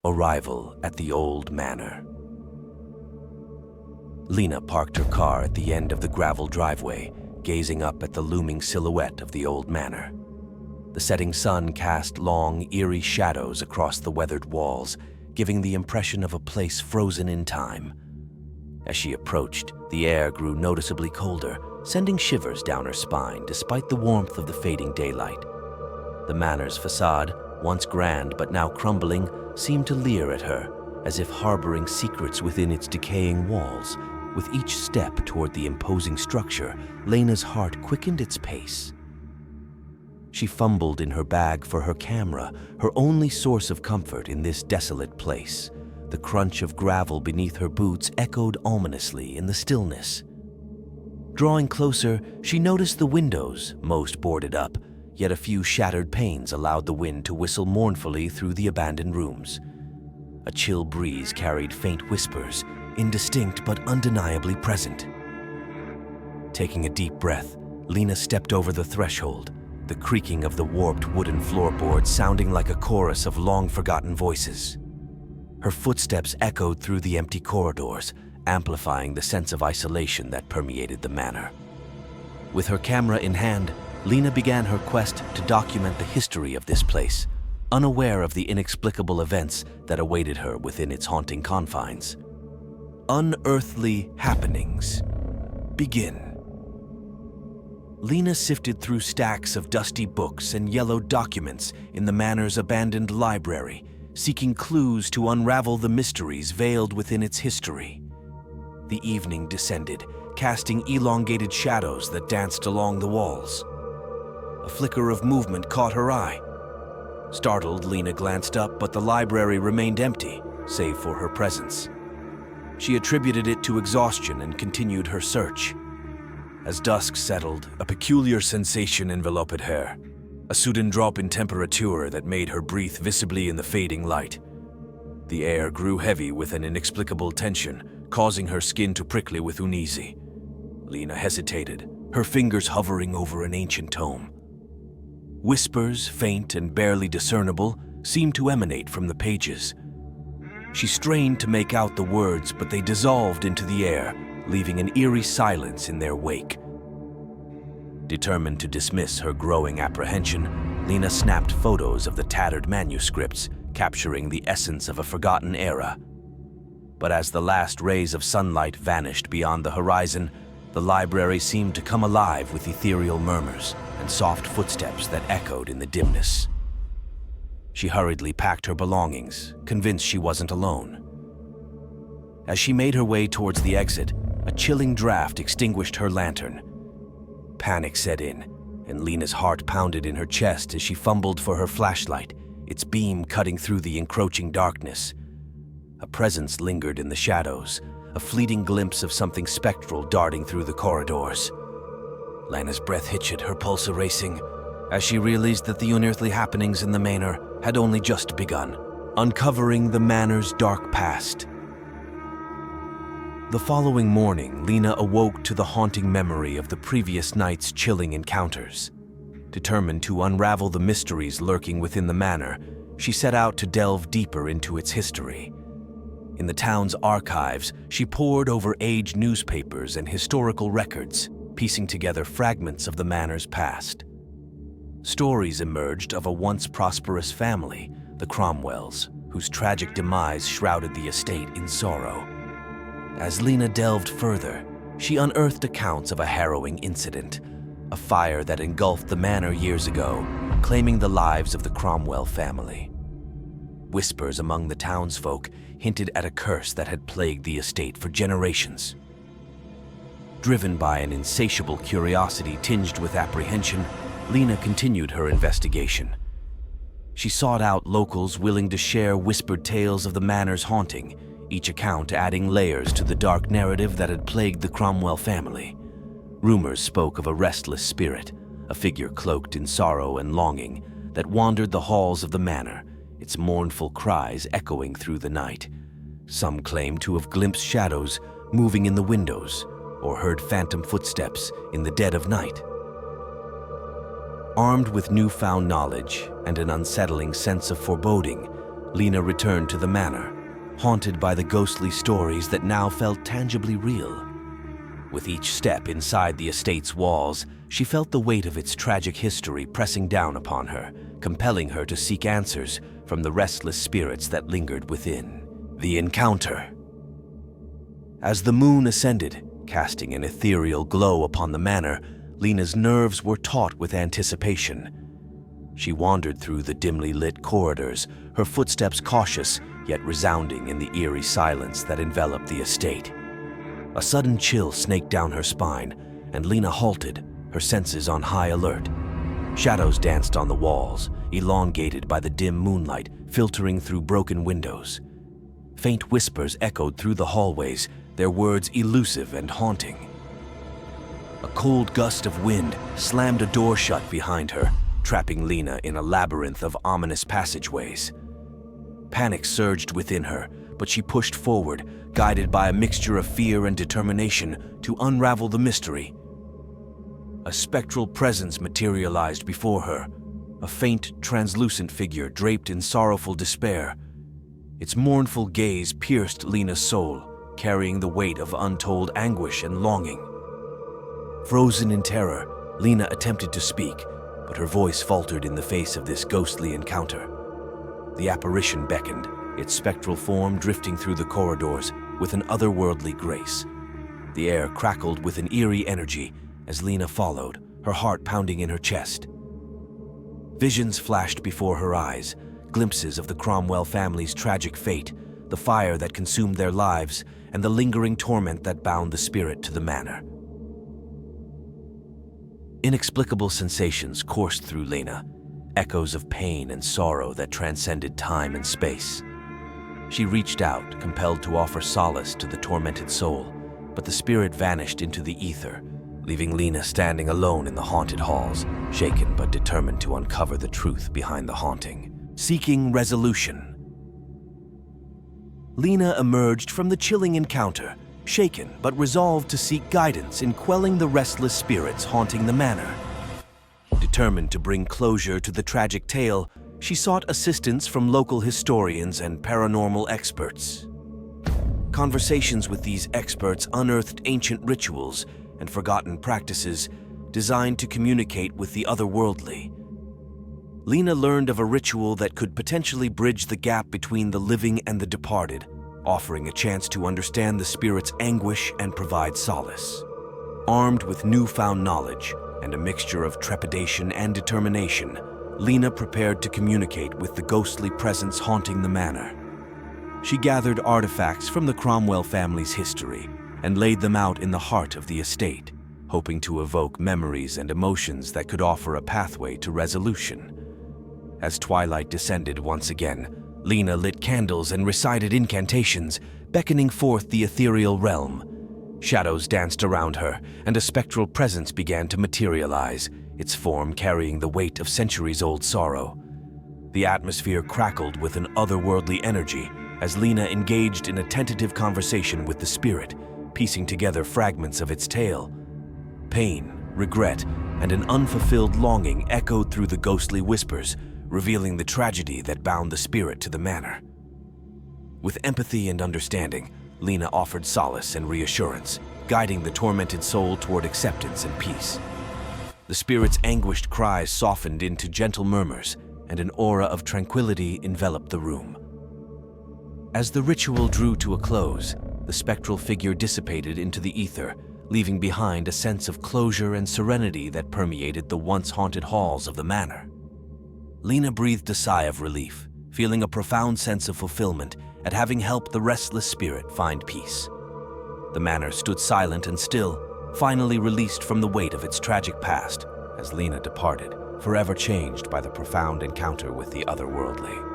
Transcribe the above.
Arrival at the old manor. Lena parked her car at the end of the gravel driveway, gazing up at the looming silhouette of the old manor. The setting sun cast long, eerie shadows across the weathered walls, giving the impression of a place frozen in time. As she approached, the air grew noticeably colder, sending shivers down her spine despite the warmth of the fading daylight. The manor's facade, once grand but now crumbling, seemed to leer at her, as if harboring secrets within its decaying walls. With each step toward the imposing structure, Lena's heart quickened its pace. She fumbled in her bag for her camera, her only source of comfort in this desolate place. The crunch of gravel beneath her boots echoed ominously in the stillness. Drawing closer, she noticed the windows, most boarded up, yet a few shattered panes allowed the wind to whistle mournfully through the abandoned rooms. A chill breeze carried faint whispers, indistinct but undeniably present. Taking a deep breath, Lena stepped over the threshold, the creaking of the warped wooden floorboards sounding like a chorus of long-forgotten voices. Her footsteps echoed through the empty corridors, amplifying the sense of isolation that permeated the manor. With her camera in hand, Lena began her quest to document the history of this place, unaware of the inexplicable events that awaited her within its haunting confines. Unearthly happenings begin. Lena sifted through stacks of dusty books and yellowed documents in the manor's abandoned library, seeking clues to unravel the mysteries veiled within its history. The evening descended, casting elongated shadows that danced along the walls. A flicker of movement caught her eye. Startled, Lena glanced up, but the library remained empty, save for her presence. She attributed it to exhaustion and continued her search. As dusk settled, a peculiar sensation enveloped her, a sudden drop in temperature that made her breathe visibly in the fading light. The air grew heavy with an inexplicable tension, causing her skin to prickle with uneasy. Lena hesitated, her fingers hovering over an ancient tome. Whispers, faint and barely discernible, seemed to emanate from the pages. She strained to make out the words, but they dissolved into the air, leaving an eerie silence in their wake. Determined to dismiss her growing apprehension, Lena snapped photos of the tattered manuscripts, capturing the essence of a forgotten era. But as the last rays of sunlight vanished beyond the horizon, the library seemed to come alive with ethereal murmurs and soft footsteps that echoed in the dimness. She hurriedly packed her belongings, convinced she wasn't alone. As she made her way towards the exit, a chilling draft extinguished her lantern. Panic set in, and Lena's heart pounded in her chest as she fumbled for her flashlight, its beam cutting through the encroaching darkness. A presence lingered in the shadows, a fleeting glimpse of something spectral darting through the corridors. Lena's breath hitched, her pulse racing, as she realized that the unearthly happenings in the manor had only just begun, uncovering the manor's dark past. The following morning, Lena awoke to the haunting memory of the previous night's chilling encounters. Determined to unravel the mysteries lurking within the manor, she set out to delve deeper into its history. In the town's archives, she pored over aged newspapers and historical records, piecing together fragments of the manor's past. Stories emerged of a once prosperous family, the Cromwells, whose tragic demise shrouded the estate in sorrow. As Lena delved further, she unearthed accounts of a harrowing incident, a fire that engulfed the manor years ago, claiming the lives of the Cromwell family. Whispers among the townsfolk hinted at a curse that had plagued the estate for generations. Driven by an insatiable curiosity tinged with apprehension, Lena continued her investigation. She sought out locals willing to share whispered tales of the manor's haunting, each account adding layers to the dark narrative that had plagued the Cromwell family. Rumors spoke of a restless spirit, a figure cloaked in sorrow and longing, that wandered the halls of the manor, its mournful cries echoing through the night. Some claimed to have glimpsed shadows moving in the windows, or heard phantom footsteps in the dead of night. Armed with newfound knowledge and an unsettling sense of foreboding, Lena returned to the manor, haunted by the ghostly stories that now felt tangibly real. With each step inside the estate's walls, she felt the weight of its tragic history pressing down upon her, compelling her to seek answers from the restless spirits that lingered within. The encounter. As the moon ascended, casting an ethereal glow upon the manor, Lena's nerves were taut with anticipation. She wandered through the dimly lit corridors, her footsteps cautious yet resounding in the eerie silence that enveloped the estate. A sudden chill snaked down her spine, and Lena halted, her senses on high alert. Shadows danced on the walls, elongated by the dim moonlight filtering through broken windows. Faint whispers echoed through the hallways, their words elusive and haunting. A cold gust of wind slammed a door shut behind her, trapping Lena in a labyrinth of ominous passageways. Panic surged within her, but she pushed forward, guided by a mixture of fear and determination to unravel the mystery. A spectral presence materialized before her, a faint, translucent figure draped in sorrowful despair. Its mournful gaze pierced Lena's soul, carrying the weight of untold anguish and longing. Frozen in terror, Lena attempted to speak, but her voice faltered in the face of this ghostly encounter. The apparition beckoned, its spectral form drifting through the corridors with an otherworldly grace. The air crackled with an eerie energy as Lena followed, her heart pounding in her chest. Visions flashed before her eyes, glimpses of the Cromwell family's tragic fate, the fire that consumed their lives, and the lingering torment that bound the spirit to the manor. Inexplicable sensations coursed through Lena, echoes of pain and sorrow that transcended time and space. She reached out, compelled to offer solace to the tormented soul, but the spirit vanished into the ether, leaving Lena standing alone in the haunted halls, shaken but determined to uncover the truth behind the haunting. Seeking resolution. Lena emerged from the chilling encounter, shaken but resolved to seek guidance in quelling the restless spirits haunting the manor. Determined to bring closure to the tragic tale, she sought assistance from local historians and paranormal experts. Conversations with these experts unearthed ancient rituals and forgotten practices designed to communicate with the otherworldly. Lena learned of a ritual that could potentially bridge the gap between the living and the departed, offering a chance to understand the spirit's anguish and provide solace. Armed with newfound knowledge and a mixture of trepidation and determination, Lena prepared to communicate with the ghostly presence haunting the manor. She gathered artifacts from the Cromwell family's history and laid them out in the heart of the estate, hoping to evoke memories and emotions that could offer a pathway to resolution. As twilight descended once again, Lena lit candles and recited incantations, beckoning forth the ethereal realm. Shadows danced around her, and a spectral presence began to materialize, its form carrying the weight of centuries-old sorrow. The atmosphere crackled with an otherworldly energy as Lena engaged in a tentative conversation with the spirit, piecing together fragments of its tale. Pain, regret, and an unfulfilled longing echoed through the ghostly whispers, revealing the tragedy that bound the spirit to the manor. With empathy and understanding, Lena offered solace and reassurance, guiding the tormented soul toward acceptance and peace. The spirit's anguished cries softened into gentle murmurs, and an aura of tranquility enveloped the room. As the ritual drew to a close, the spectral figure dissipated into the ether, leaving behind a sense of closure and serenity that permeated the once haunted halls of the manor. Lena breathed a sigh of relief, feeling a profound sense of fulfillment at having helped the restless spirit find peace. The manor stood silent and still, finally released from the weight of its tragic past as Lena departed, forever changed by the profound encounter with the otherworldly.